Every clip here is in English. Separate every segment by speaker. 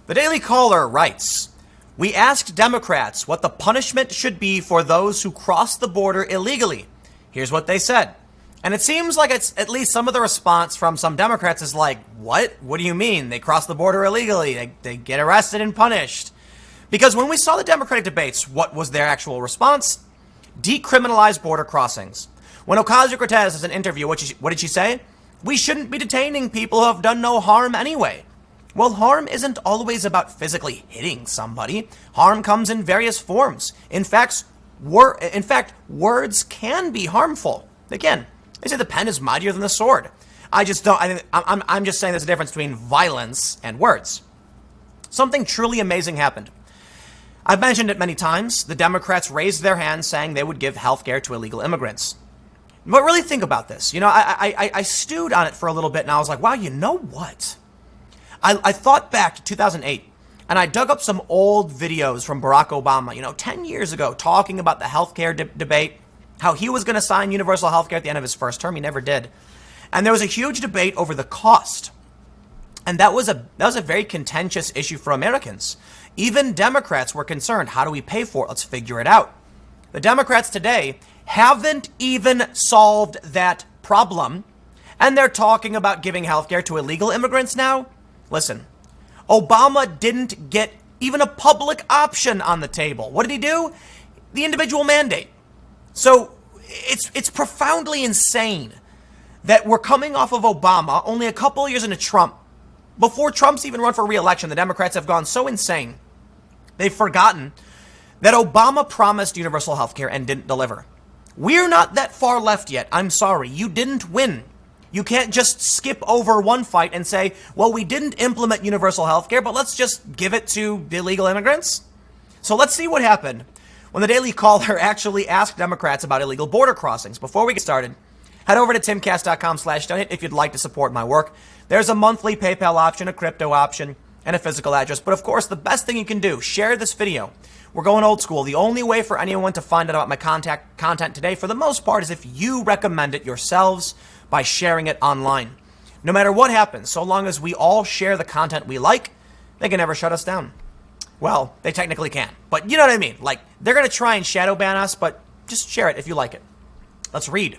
Speaker 1: The Daily Caller writes, "We asked Democrats what the punishment should be for those who cross the border illegally. Here's what they said." And it seems like it's at least some of the response from some Democrats is like, what? What do you mean? They cross the border illegally. They get arrested and punished. Because when we saw the Democratic debates, what was their actual response? Decriminalize border crossings. When Ocasio-Cortez has an interview, what did she say? We shouldn't be detaining people who have done no harm anyway. Well, harm isn't always about physically hitting somebody. Harm comes in various forms. In fact, words can be harmful. Again, they say the pen is mightier than the sword. I'm just saying there's a difference between violence and words. Something truly amazing happened. I've mentioned it many times. The Democrats raised their hands saying they would give health care to illegal immigrants. But really think about this. I stewed on it for a little bit and I was like, wow, you know what? I thought back to 2008 and I dug up some old videos from Barack Obama, 10 years ago, talking about the healthcare debate, how he was going to sign universal healthcare at the end of his first term. He never did. And there was a huge debate over the cost. And that was a very contentious issue for Americans. Even Democrats were concerned. How do we pay for it? Let's figure it out. The Democrats today haven't even solved that problem. And they're talking about giving healthcare to illegal immigrants now. Listen, Obama didn't get even a public option on the table. What did he do? The individual mandate. So it's profoundly insane that we're coming off of Obama only a couple of years into Trump. Before Trump's even run for re-election, the Democrats have gone so insane. They've forgotten that Obama promised universal health care and didn't deliver. We're not that far left yet. I'm sorry. You didn't win. You can't just skip over one fight and say, well, we didn't implement universal health care, but let's just give it to the illegal immigrants. So let's see what happened when the Daily Caller actually asked Democrats about illegal border crossings. Before we get started, head over to timcast.com/donate if you'd like to support my work. There's a monthly PayPal option, a crypto option, and a physical address. But of course, the best thing you can do, share this video. We're going old school. The only way for anyone to find out about my content today, for the most part, is if you recommend it yourselves by sharing it online. No matter what happens, so long as we all share the content we like, they can never shut us down. Well, they technically can, but you know what I mean? Like, they're going to try and shadow ban us, but just share it if you like it. Let's read.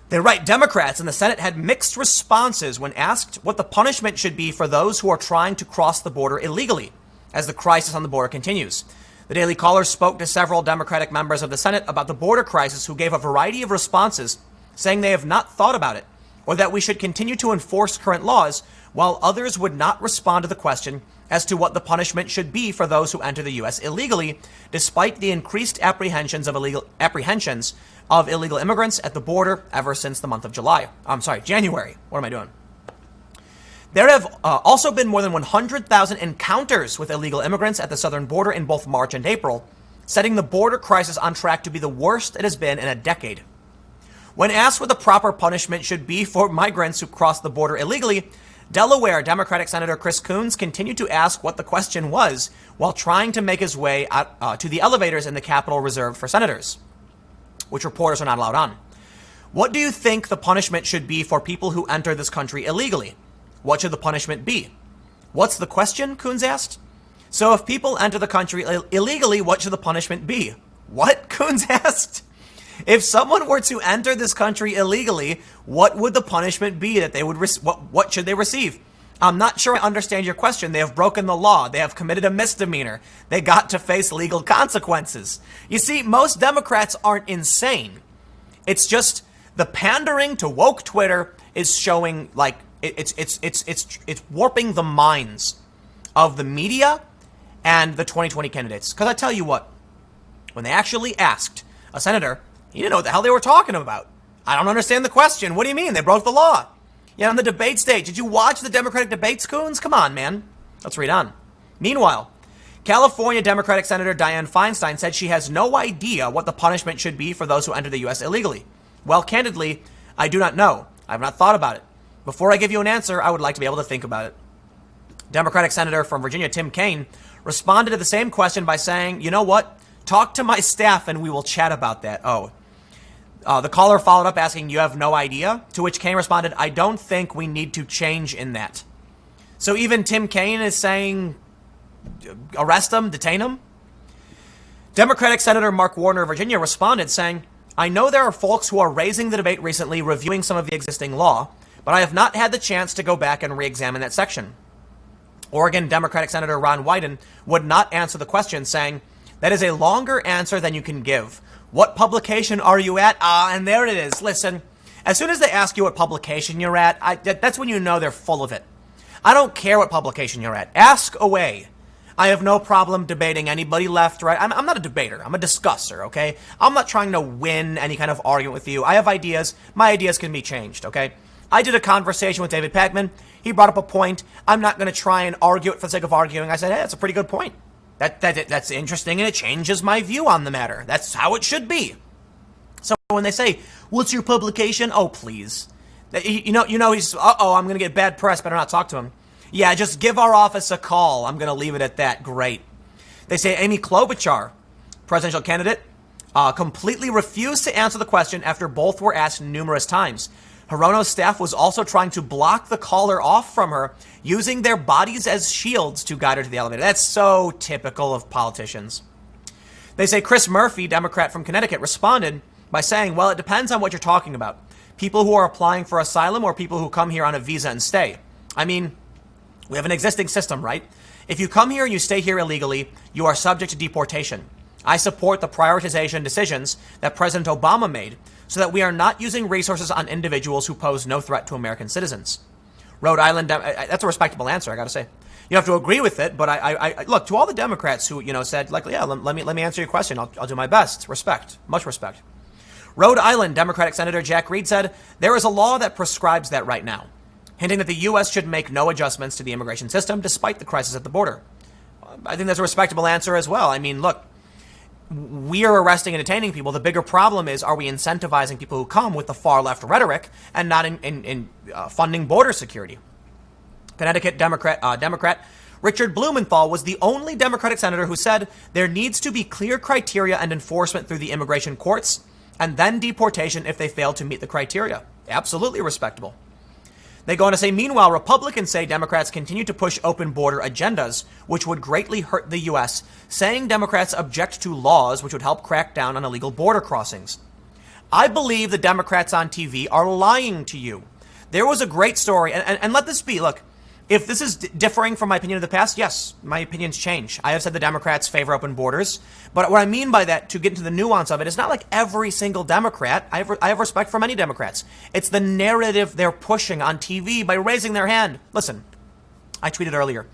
Speaker 1: They write, Democrats in the Senate had mixed responses when asked what the punishment should be for those who are trying to cross the border illegally as the crisis on the border continues. The Daily Caller spoke to several Democratic members of the Senate about the border crisis who gave a variety of responses, saying they have not thought about it or that we should continue to enforce current laws, while others would not respond to the question as to what the punishment should be for those who enter the U.S. illegally, despite the increased apprehensions of illegal immigrants at the border ever since the month of January. What am I doing? There have also been more than 100,000 encounters with illegal immigrants at the southern border in both March and April, setting the border crisis on track to be the worst it has been in a decade. When asked what the proper punishment should be for migrants who cross the border illegally, Delaware Democratic Senator Chris Coons continued to ask what the question was while trying to make his way out, to the elevators in the Capitol reserved for senators, which reporters are not allowed on. What do you think the punishment should be for people who enter this country illegally? What should the punishment be? What's the question? Coons asked. So if people enter the country illegally, what should the punishment be? What? Coons asked. If someone were to enter this country illegally, what would the punishment be that they would what should they receive? I'm not sure I understand your question. They have broken the law. They have committed a misdemeanor. They got to face legal consequences. You see, most Democrats aren't insane. It's just the pandering to woke Twitter is showing like it's warping the minds of the media and the 2020 candidates. Because I tell you what, when they actually asked a senator, he didn't know what the hell they were talking about. I don't understand the question. What do you mean? They broke the law. Yeah, on the debate stage. Did you watch the Democratic debates, Coons? Come on, man. Let's read on. Meanwhile, California Democratic Senator Dianne Feinstein said she has no idea what the punishment should be for those who enter the U.S. illegally. Well, candidly, I do not know. I have not thought about it. Before I give you an answer, I would like to be able to think about it. Democratic Senator from Virginia, Tim Kaine, responded to the same question by saying, you know what? Talk to my staff and we will chat about that. The caller followed up asking, you have no idea? To which Kaine responded, I don't think we need to change in that. So even Tim Kaine is saying, arrest him, detain him? Democratic Senator Mark Warner of Virginia responded saying, I know there are folks who are raising the debate recently reviewing some of the existing law, but I have not had the chance to go back and re-examine that section. Oregon Democratic Senator Ron Wyden would not answer the question, saying, that is a longer answer than you can give. What publication are you at? And there it is. Listen, as soon as they ask you what publication you're at, that's when you know they're full of it. I don't care what publication you're at. Ask away. I have no problem debating anybody left, right? I'm not a debater. I'm a discusser, okay? I'm not trying to win any kind of argument with you. I have ideas. My ideas can be changed, okay? I did a conversation with David Pakman. He brought up a point. I'm not going to try and argue it for the sake of arguing. I said, hey, that's a pretty good point. That's interesting, and it changes my view on the matter. That's how it should be. So when they say, what's your publication? Oh, please. You know, he's, I'm going to get bad press. Better not talk to him. Yeah, just give our office a call. I'm going to leave it at that. Great. They say Amy Klobuchar, presidential candidate, completely refused to answer the question after both were asked numerous times. Hirono's staff was also trying to block the caller off from her, using their bodies as shields to guide her to the elevator. That's so typical of politicians. They say Chris Murphy, Democrat from Connecticut, responded by saying, well, it depends on what you're talking about. People who are applying for asylum or people who come here on a visa and stay. I mean, we have an existing system, right? If you come here and you stay here illegally, you are subject to deportation. I support the prioritization decisions that President Obama made so that we are not using resources on individuals who pose no threat to American citizens. Rhode Island, that's a respectable answer, I got to say. You have to agree with it, but I look, to all the Democrats who, said, like, yeah, let me answer your question. I'll do my best. Respect. Much respect. Rhode Island Democratic Senator Jack Reed said, there is a law that prescribes that right now, hinting that the U.S. should make no adjustments to the immigration system despite the crisis at the border. I think that's a respectable answer as well. I mean, look, we are arresting and detaining people. The bigger problem is, are we incentivizing people who come with the far left rhetoric and not in funding border security? Connecticut Democrat Richard Blumenthal was the only Democratic senator who said there needs to be clear criteria and enforcement through the immigration courts and then deportation if they fail to meet the criteria. Absolutely respectable. They go on to say, meanwhile, Republicans say Democrats continue to push open border agendas, which would greatly hurt the U.S., saying Democrats object to laws which would help crack down on illegal border crossings. I believe the Democrats on TV are lying to you. There was a great story, and let this be, look, if this is differing from my opinion of the past, yes, my opinions change. I have said the Democrats favor open borders, but what I mean by that, to get into the nuance of it, it's not like every single Democrat. I have respect for many Democrats. It's the narrative they're pushing on TV by raising their hand. Listen, I tweeted earlier.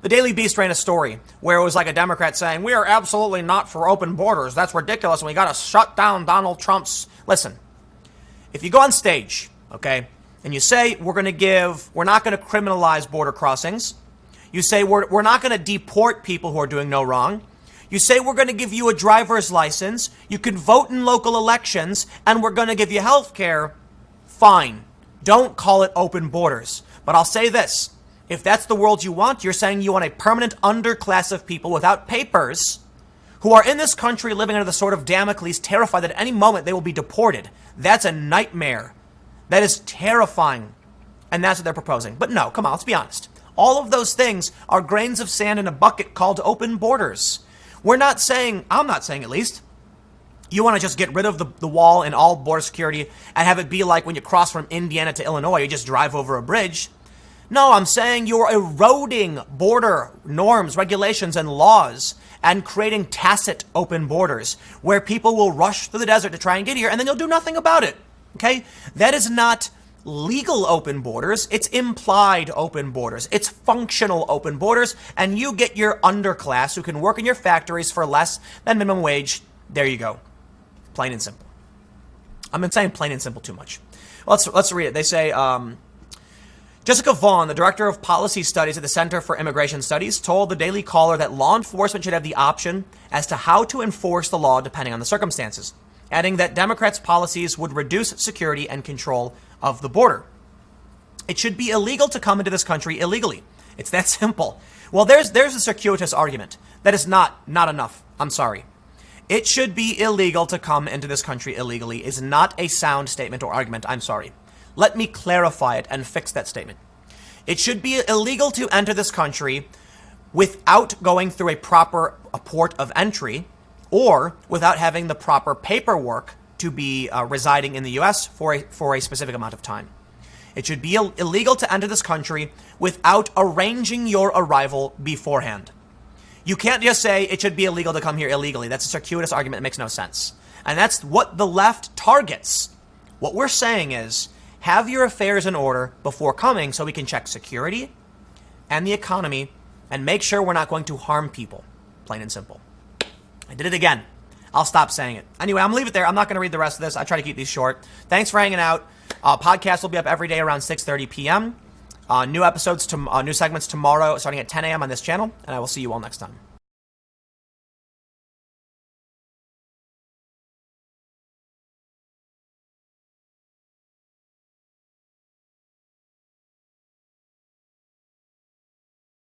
Speaker 1: The Daily Beast ran a story where it was like a Democrat saying, we are absolutely not for open borders. That's ridiculous, and we got to shut down Donald Trump's. Listen, if you go on stage, okay, and you say we're not going to criminalize border crossings. You say we're not going to deport people who are doing no wrong. You say we're going to give you a driver's license. You can vote in local elections, and we're going to give you health care. Fine. Don't call it open borders. But I'll say this. If that's the world you want, you're saying you want a permanent underclass of people without papers who are in this country living under the sword of Damocles, terrified that at any moment they will be deported. That's a nightmare. That is terrifying. And that's what they're proposing. But no, come on, let's be honest. All of those things are grains of sand in a bucket called open borders. I'm not saying at least, you want to just get rid of the wall and all border security and have it be like when you cross from Indiana to Illinois, you just drive over a bridge. No, I'm saying you're eroding border norms, regulations, and laws and creating tacit open borders where people will rush through the desert to try and get here and then you'll do nothing about it. Okay? That is not legal open borders. It's implied open borders. It's functional open borders. And you get your underclass who can work in your factories for less than minimum wage. There you go. Plain and simple. I've been saying plain and simple too much. Let's read it. They say, Jessica Vaughn, the director of policy studies at the Center for Immigration Studies, told the Daily Caller that law enforcement should have the option as to how to enforce the law depending on the circumstances, adding that Democrats' policies would reduce security and control of the border. It should be illegal to come into this country illegally. It's that simple. Well, there's a circuitous argument. That is not enough. I'm sorry. It should be illegal to come into this country illegally is not a sound statement or argument. I'm sorry. Let me clarify it and fix that statement. It should be illegal to enter this country without going through a proper port of entry or without having the proper paperwork to be residing in the U.S. for a specific amount of time. It should be illegal to enter this country without arranging your arrival beforehand. You can't just say it should be illegal to come here illegally. That's a circuitous argument that makes no sense. And that's what the left targets. What we're saying is, have your affairs in order before coming so we can check security and the economy and make sure we're not going to harm people. Plain and simple. I did it again. I'll stop saying it. Anyway, I'm going to leave it there. I'm not going to read the rest of this. I try to keep these short. Thanks for hanging out. Podcast will be up every day around 6:30 p.m. New segments tomorrow starting at 10 a.m. on this channel, and I will see you all next time.